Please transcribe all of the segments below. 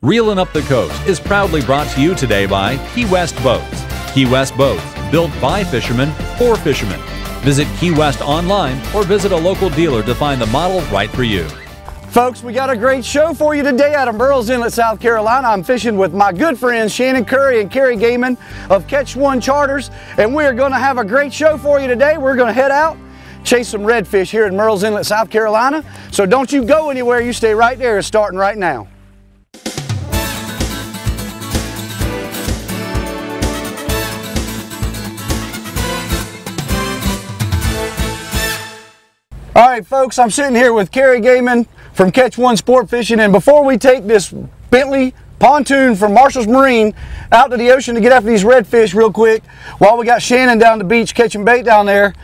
Reelin' Up the Coast is proudly brought to you today by Key West Boats. Key West Boats, built by fishermen for fishermen. Visit Key West online or visit a local dealer to find the model right for you. Folks, we got a great show for you today out of Murrells Inlet, South Carolina. I'm fishing with my good friends Shannon Curry and Kerry Gaiman of Catch One Charters, and we're going to have a great show for you today. We're going to head out, chase some redfish here in Murrells Inlet, South Carolina. So don't you go anywhere. You stay right there. It's starting right now. All right, folks, I'm sitting here with Kerry Gaiman from Catch One Sport Fishing, and before we take this Bentley pontoon from Marshall's Marine out to the ocean to get after these redfish real quick, while we got Shannon down the beach catching bait down there,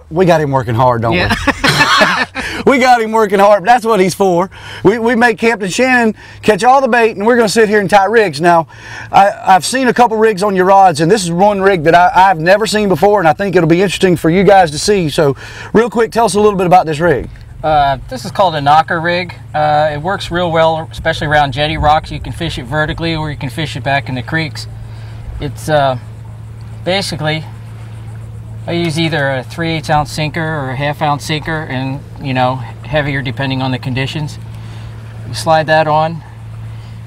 we got him working hard, don't we? We got him working hard. That's what he's for. We make Captain Shannon catch all the bait, and we're going to sit here and tie rigs. Now, I've seen a couple rigs on your rods, and this is one rig that I've never seen before, and I think it'll be interesting for you guys to see. So, real quick, tell us a little bit about this rig. This is called a knocker rig. It works real well, especially around jetty rocks. You can fish it vertically, or you can fish it back in the creeks. It's basically, I use either a 3/8 ounce sinker or a 1/2 ounce sinker, and heavier depending on the conditions. You slide that on,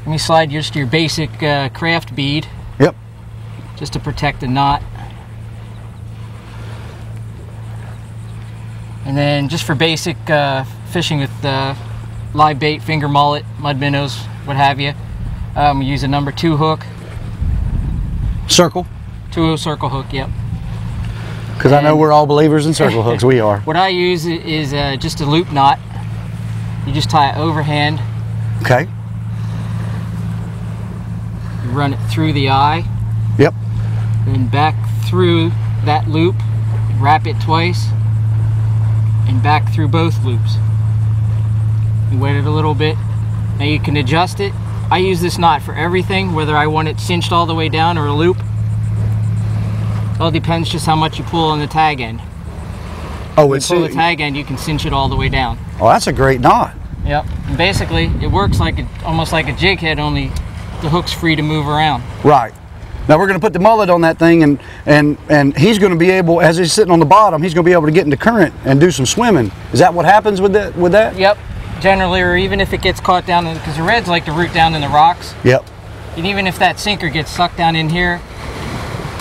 and you slide just your basic craft bead. Yep. Just to protect the knot. And then just for basic fishing with live bait, finger mullet, mud minnows, what have you, we use a number 2 hook. Circle? 2 circle hook, yep. Because I know we're all believers in circle hooks, we are. What I use is just a loop knot. You just tie it overhand. Okay. You run it through the eye. Yep. Then back through that loop, wrap it twice, and back through both loops. You wet it a little bit. Now you can adjust it. I use this knot for everything, whether I want it cinched all the way down or a loop. All depends just how much you pull on the tag end. Oh, it's pull the tag end, you can cinch it all the way down. Oh, that's a great knot. Yep. And basically, it works like almost like a jig head, only the hook's free to move around. Right. Now we're going to put the mullet on that thing, and he's going to be able, as he's sitting on the bottom, he's going to be able to get into current and do some swimming. Is that what happens with that? Yep. Generally, or even if it gets caught down, because the reds like to root down in the rocks. Yep. And even if that sinker gets sucked down in here,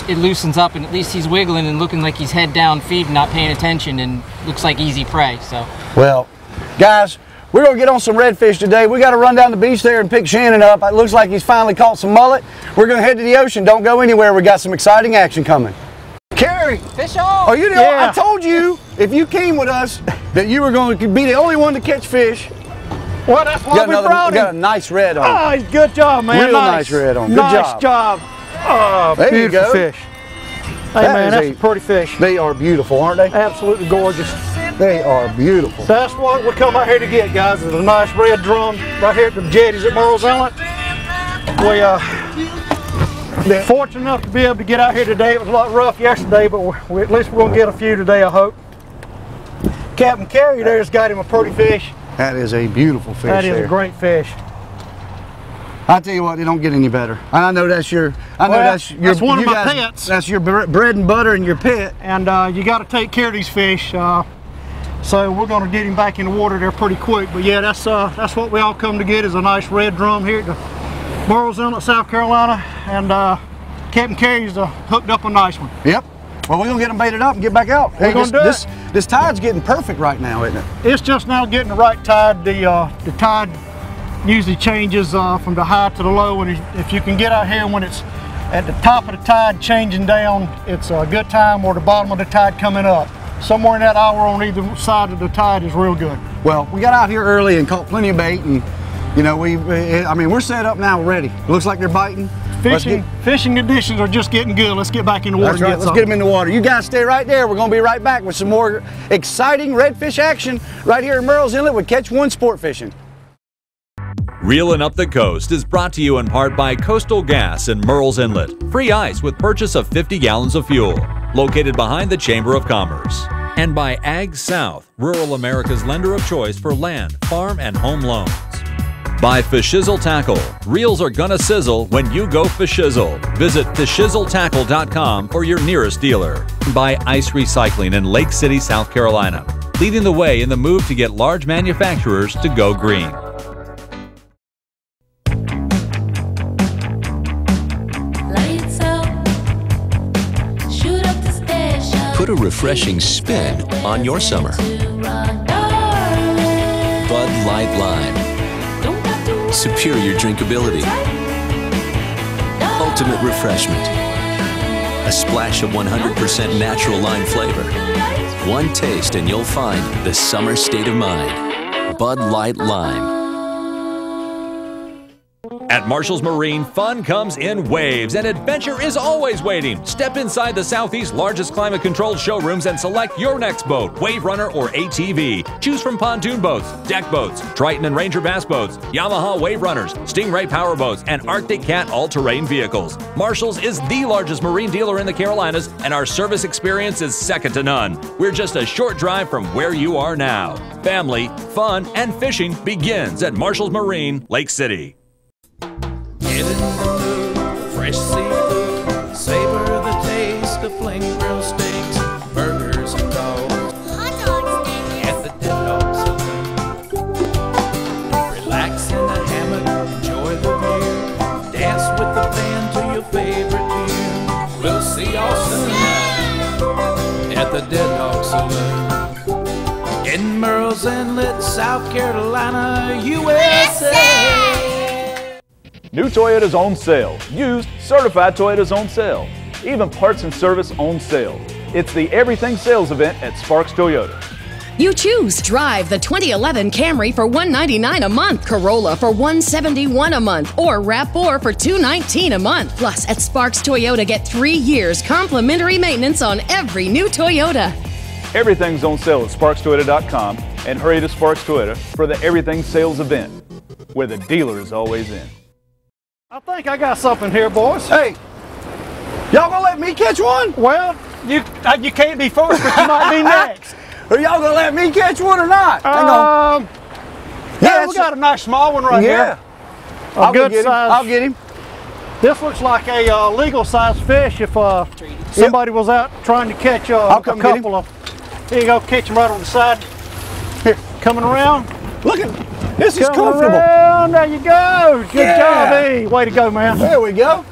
it loosens up, and at least he's wiggling and looking like he's head down feeding, not paying attention, and looks like easy prey. So. Well, guys, we're going to get on some redfish today. We got to run down the beach there and pick Shannon up. It looks like he's finally caught some mullet. We're going to head to the ocean. Don't go anywhere. We got some exciting action coming. Kerry! Fish on! Oh, you know, yeah. I told you, if you came with us, that you were going to be the only one to catch fish. Well, that's why we brought him. Got a nice red on. Oh, good job, man. Real nice red on. Good nice job. Oh, there beautiful fish. Hey, man, that's a pretty fish. They are beautiful, aren't they? Absolutely gorgeous. They are beautiful. That's what we come out here to get, guys, is a nice red drum right here at the jetties at Murrells Inlet. We're fortunate enough to be able to get out here today. It was a lot rough yesterday, but at least we're going to get a few today, I hope. Captain Kerry there's got him a pretty fish. That is a beautiful fish. That is a great fish. I tell you what, they don't get any better. I know that's your. That's one of my pets. That's your bread and butter and your pet. And you got to take care of these fish. So we're going to get him back in the water there pretty quick. But yeah, that's what we all come to get, is a nice red drum here at the Murrells Inlet, South Carolina. And Captain Kerry's hooked up a nice one. Yep. Well, we're going to get them baited up and get back out. We're going to do it. This tide's getting perfect right now, isn't it? It's just now getting the right tide. The tide usually changes from the high to the low, and if you can get out here when it's at the top of the tide changing down, it's a good time, or the bottom of the tide coming up. Somewhere in that hour on either side of the tide is real good. Well, we got out here early and caught plenty of bait, and we're set up now ready. It looks like they're biting. Fishing conditions are just getting good. Let's get back in the water. That's right. Let's get them in the water. You guys stay right there. We're going to be right back with some more exciting redfish action right here in Murrells Inlet with Catch One Sport Fishing. Reelin' Up the Coast is brought to you in part by Coastal Gas in Murrells Inlet. Free ice with purchase of 50 gallons of fuel. Located behind the Chamber of Commerce. And by Ag South, rural America's lender of choice for land, farm, and home loans. By Fishizzle Tackle. Reels are gonna sizzle when you go fishizzle. Visit fishizzletackle.com for your nearest dealer. By Ice Recycling in Lake City, South Carolina. Leading the way in the move to get large manufacturers to go green. Put a refreshing spin on your summer. Bud Light Lime. Superior drinkability. Ultimate refreshment. A splash of 100% natural lime flavor. One taste and you'll find the summer state of mind. Bud Light Lime. At Marshall's Marine, fun comes in waves and adventure is always waiting. Step inside the Southeast's largest climate-controlled showrooms and select your next boat, Wave Runner or ATV. Choose from pontoon boats, deck boats, Triton and Ranger bass boats, Yamaha Wave Runners, Stingray power boats, and Arctic Cat all-terrain vehicles. Marshall's is the largest marine dealer in the Carolinas, and our service experience is second to none. We're just a short drive from where you are now. Family, fun, and fishing begins at Marshall's Marine, Lake City. Get in the mood, fresh seafood, savor the taste of flame grilled steaks, burgers and dogs, hot dog steaks at the Dead Dog Saloon. Relax in the hammock, enjoy the view, dance with the band to your favorite tune. We'll see y'all soon at the Dead Dog Saloon in Merle's Inlet, South Carolina, USA. New Toyotas on sale. Used, certified Toyotas on sale. Even parts and service on sale. It's the Everything Sales event at Sparks Toyota. You choose. Drive the 2011 Camry for $199 a month, Corolla for $171 a month, or RAV4 for $219 a month. Plus, at Sparks Toyota, get 3 years complimentary maintenance on every new Toyota. Everything's on sale at SparksToyota.com and hurry to Sparks Toyota for the Everything Sales event, where the dealer is always in. I think I got something here, boys. Hey, y'all gonna let me catch one? Well, you can't be first, but you might be next. Are y'all gonna let me catch one or not? Yeah, we got a nice small one right here. I'll get him. I'll get him. This looks like a legal size fish if somebody was out trying to catch a couple of. Here you go, catch him right on the side. Here, coming around. Look at this is comfortable. Around. There you go. Good job, E. Way to go, man. There we go.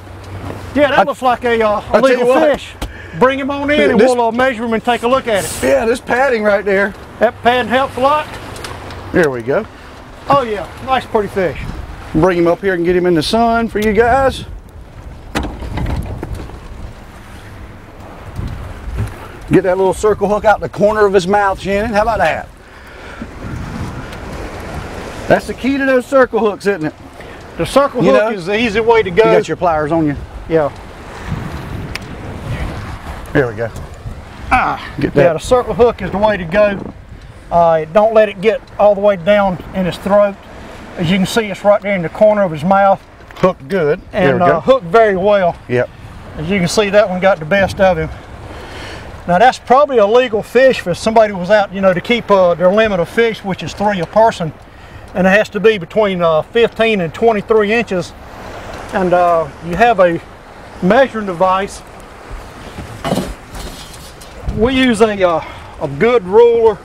Yeah, that looks like a legal fish. Bring him on in and we'll measure him and take a look at it. Yeah, this padding right there. That padding helps a lot. There we go. Oh yeah, nice pretty fish. Bring him up here and get him in the sun for you guys. Get that little circle hook out the corner of his mouth, Shannon. How about that? That's the key to those circle hooks, isn't it? The circle hook is the easy way to go. You got your pliers on you. Yeah. There we go. Get that. Yeah, the circle hook is the way to go. Don't let it get all the way down in his throat. As you can see, it's right there in the corner of his mouth. Hooked good. And hooked very well. Yep. As you can see, that one got the best of him. Now that's probably a legal fish for somebody who was out, to keep their limit of fish, which is 3 a person. And it has to be between 15 and 23 inches. And you have a measuring device. We use a good ruler,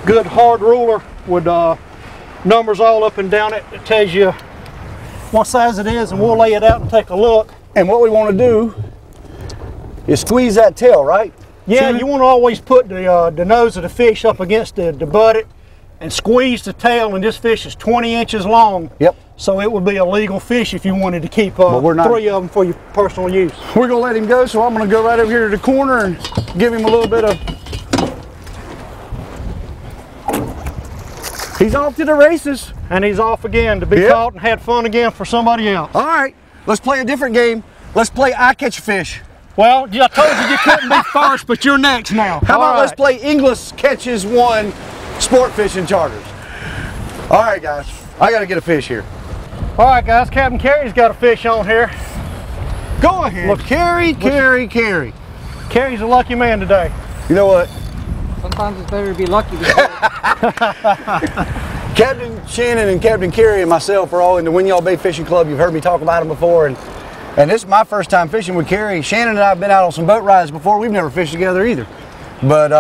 good hard ruler with numbers all up and down it. It tells you what size it is, and we'll lay it out and take a look. And what we want to do is squeeze that tail, right? Yeah, you want to always put the nose of the fish up against the buttock and squeeze the tail, and this fish is 20 inches long. Yep. So it would be a legal fish if you wanted to keep 3 of them for your personal use. We're going to let him go, so I'm going to go right over here to the corner and give him a little bit of... He's off to the races. And he's off again to be caught and had fun again for somebody else. All right, let's play a different game. Let's play I Catch a Fish. Well, I told you couldn't be first, but you're next now. How about let's play ENGLIS Catches One Sport Fishing Charters. All right, guys, I got to get a fish here. All right, guys, Captain Kerry's got a fish on here. Go ahead. Look, Kerry. Kerry's a lucky man today. You know what? Sometimes it's better to be lucky than Captain Shannon and Captain Kerry and myself are all in the Winyah Bay Fishing Club. You've heard me talk about them before, and this is my first time fishing with Kerry. Shannon and I have been out on some boat rides before. We've never fished together either. But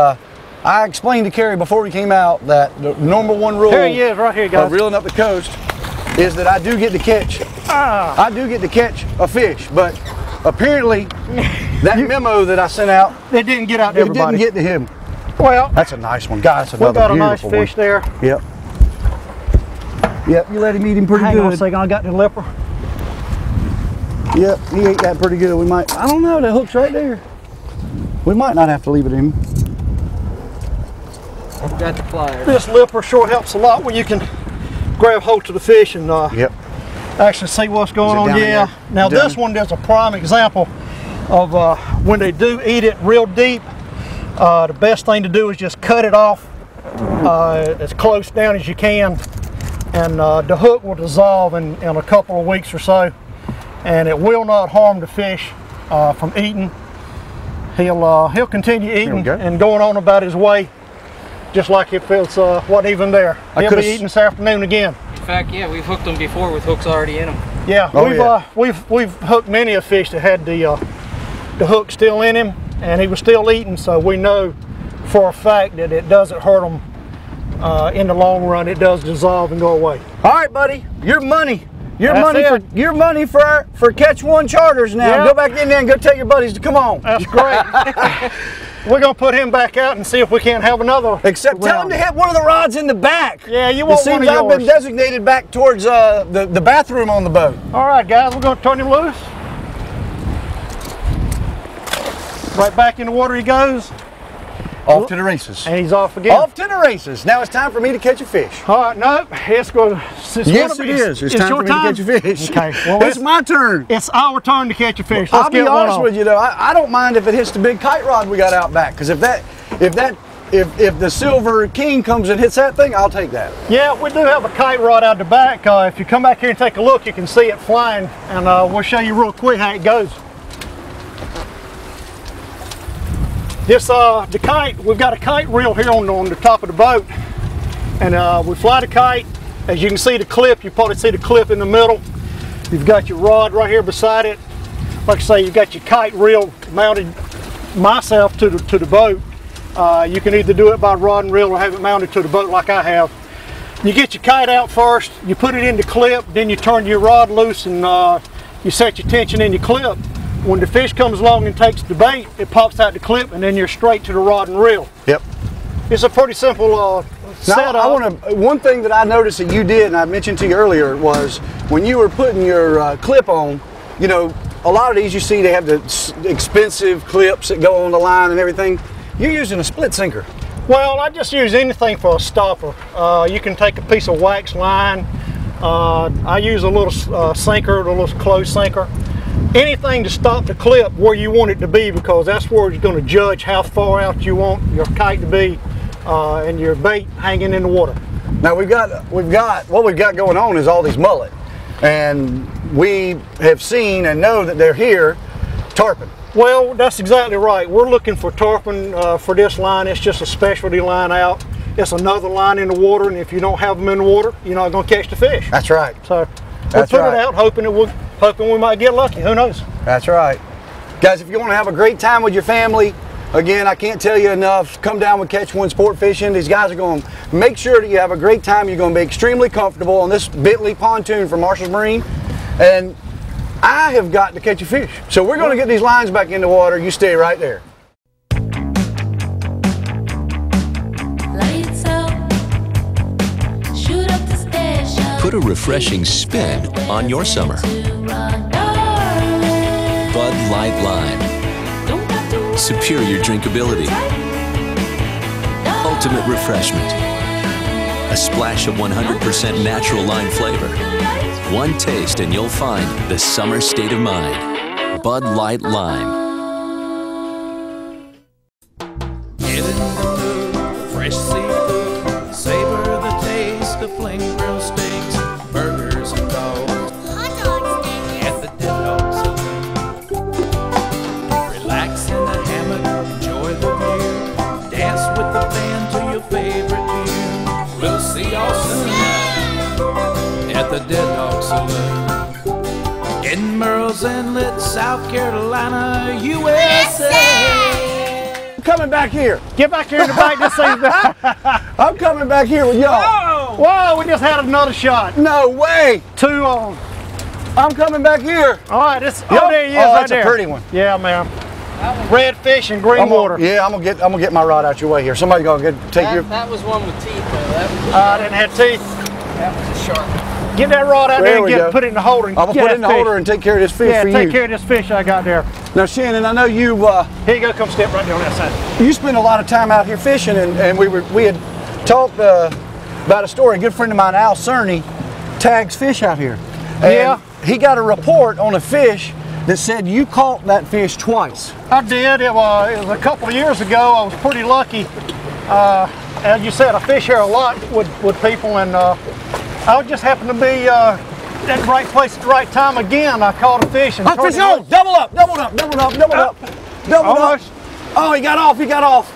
I explained to Kerry before we came out that the number one rule Here he is, right here, guys. of reeling up the coast is that I do get to catch. I do get to catch a fish, but apparently that memo that I sent out, it didn't get out to everybody. It didn't get to him. Well, that's a nice one, guys. That's we another got a nice beautiful fish one. there. Yep. Yep, you let him eat him pretty Hang good. on a second, I got the lipper. Yep, he ate that pretty good. We might, I don't know, that hook's right there. We might not have to leave it in. Got the pliers. This lipper sure helps a lot when you can grab hold to the fish and yep. actually see what's going on. Yeah. Now this one is a prime example of when they do eat it real deep. The best thing to do is just cut it off as close down as you can, and the hook will dissolve in a couple of weeks or so, and it will not harm the fish from eating. He'll continue eating and going on about his way, just like if it wasn't even there. He'll be eating this afternoon again. In fact, yeah, we've hooked them before with hooks already in them. Yeah, we've hooked many a fish that had the hook still in him, and he was still eating. So we know for a fact that it doesn't hurt him in the long run. It does dissolve and go away. All right, buddy, your money. Your money for Catch One charters now. Yep. Go back in there and go tell your buddies to come on. That's great. We're gonna put him back out and see if we can't have another. Except tell him to hit one of the rods in the back. Yeah, you want one of yours. I've been designated back towards the bathroom on the boat. All right, guys, we're gonna turn him loose. Right back in the water he goes. Off to the races. And he's off again. Off to the races. Now it's time for me to catch a fish. All right, no, it's going to. Yes, it is. It's time for me to catch a fish. Okay, well, it's my turn. It's our turn to catch a fish. I'll be honest with you, though. I don't mind if it hits the big kite rod we got out back, because if the Silver King comes and hits that thing, I'll take that. Yeah, we do have a kite rod out the back. If you come back here and take a look, you can see it flying, and we'll show you real quick how it goes. This the kite, we've got a kite reel here on the top of the boat, and we fly the kite. As you can see the clip, you probably see the clip in the middle. You've got your rod right here beside it. Like I say, you've got your kite reel mounted myself to the boat. You can either do it by rod and reel or have it mounted to the boat like I have. You get your kite out first, you put it in the clip, then you turn your rod loose and you set your tension in your clip. When the fish comes along and takes the bait, it pops out the clip, and then you're straight to the rod and reel. Yep. It's a pretty simple setup. One thing that I noticed that you did, and I mentioned to you earlier, was when you were putting your clip on, you know, a lot of these you see they have the expensive clips that go on the line and everything. You're using a split sinker. Well, I just use anything for a stopper. You can take a piece of wax line. I use a little sinker, a little closed sinker. Anything to stop the clip where you want it to be, because that's where you're going to judge how far out you want your kite to be and your bait hanging in the water. Now what we've got going on is all these mullet, and we have seen and know that they're here tarpon. Well, that's exactly right. We're looking for tarpon for this line. It's just a specialty line out. It's another line in the water, and if you don't have them in the water, you're not going to catch the fish. That's right. So we'll put it out, hoping we might get lucky. Who knows? That's right. Guys, if you want to have a great time with your family, again, I can't tell you enough, come down with Catch One Sport Fishing. These guys are going to make sure that you have a great time. You're going to be extremely comfortable on this Bentley pontoon from Marshall's Marine. And I have got to catch a fish. So we're going to get these lines back in the water. You stay right there. Put a refreshing spin on your summer. Bud Light Lime. Superior drinkability. Ultimate refreshment. A splash of 100% natural lime flavor. One taste and you'll find the summer state of mind. Bud Light Lime. Get in the mood, fresh seafood, savor the taste of flame grilled steaks, burgers and dogs, hot dog steaks at the Dead Dog Saloon. Relax in the hammock, enjoy the view, dance with the band to your favorite tune. We'll see y'all soon. at the Dead Dog Saloon in Merle's Inlet, South Carolina, USA. I'm coming back here. Get back here in the back this season. I'm coming back here with y'all. Whoa, we just had another shot. No way. 2 on. I'm coming back here. All right, this. Yep. Oh, there he is, oh, right that's there. a pretty one. Yeah, man. Red fish and green water. Yeah, I'm gonna get my rod out your way here. Somebody go take your. That was one with teeth, though. That was I didn't have teeth. That was a shark. Get that rod out there and put it in the holder. I'm gonna put it in the holder and take care of this fish for you. Yeah, take care of this fish I got there. Now, Shannon, I know you. Here you go. Come step right there on that side. You spend a lot of time out here fishing, and we had talked about a story. A good friend of mine, Al Cerny, tags fish out here. And yeah. He got a report on a fish that said you caught that fish twice. I did. It was a couple of years ago. I was pretty lucky. As you said, I fish here a lot with people, and I just happened to be at the right place at the right time again. I caught a fish. And fish on! Double up! Double up! Double up! Double up! Double up! Oh, he got off! He got off!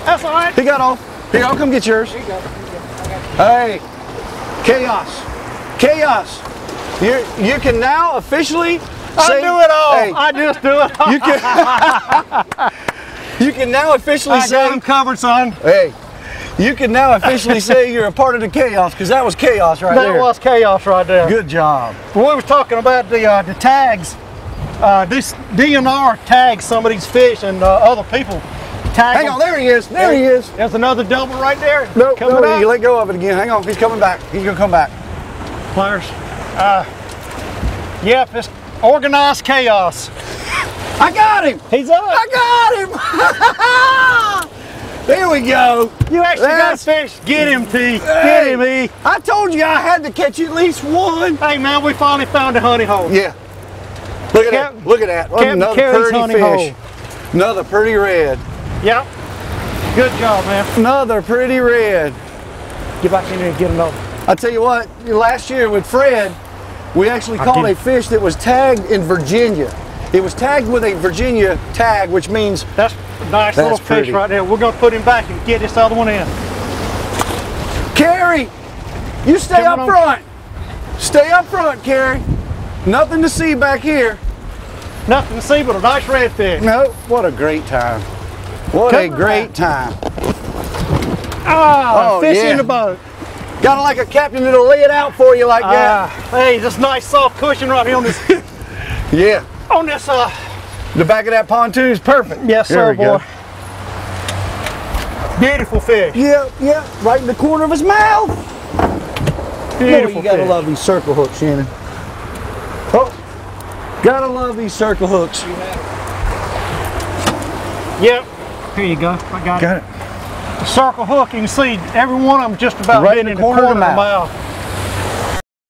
That's all right. He got off. Here, I'll come get yours. Here you go. Hey, chaos! Chaos! You can now officially say, I do it all. Hey, I just do it all. You can now officially I say, got him covered, son. hey, you can now officially say you're a part of the chaos, because that was chaos right there. That was chaos right there. Good job. When we were talking about the tags, this DNR tags some of these fish, and other people tag Hang them. on, there he is. There he is. There's another double right there. No, coming no, up. you let go of it again. Hang on, he's coming back. He's gonna come back. Pliers. Yep, it's organized chaos. I got him. He's up. I got him. There we go. You actually got a fish. Get him, T. Get him, E. I told you I had to catch at least one. Hey, man, we finally found a honey hole. Yeah. Look at that. Look at that. Another Kerry's pretty honey fish. hole. Another pretty red. Yep. Good job, man. Another pretty red. Get back in there and get another. I tell you what, last year with Fred, we actually caught a fish that was tagged in Virginia. It was tagged with a Virginia tag, which means that's a nice little fish right there. We're going to put him back and get this other one in. Kerry, you stay up front. Stay up front, Kerry. Nothing to see back here. Nothing to see but a nice redfish. No, what a great time. What a great time. Ah, fish in the boat. Got like a captain that'll lay it out for you like that. Hey, this nice soft cushion right here on this. Yeah. On this the back of that pontoon is perfect. Yes, sir, boy. Beautiful fish. Yep, yep. Right in the corner of his mouth. Beautiful. You gotta love these circle hooks, Shannon. Oh, gotta love these circle hooks. Yep. Here you go. I got it. The circle hook, you can see every one of them just about right in in the corner of the mouth.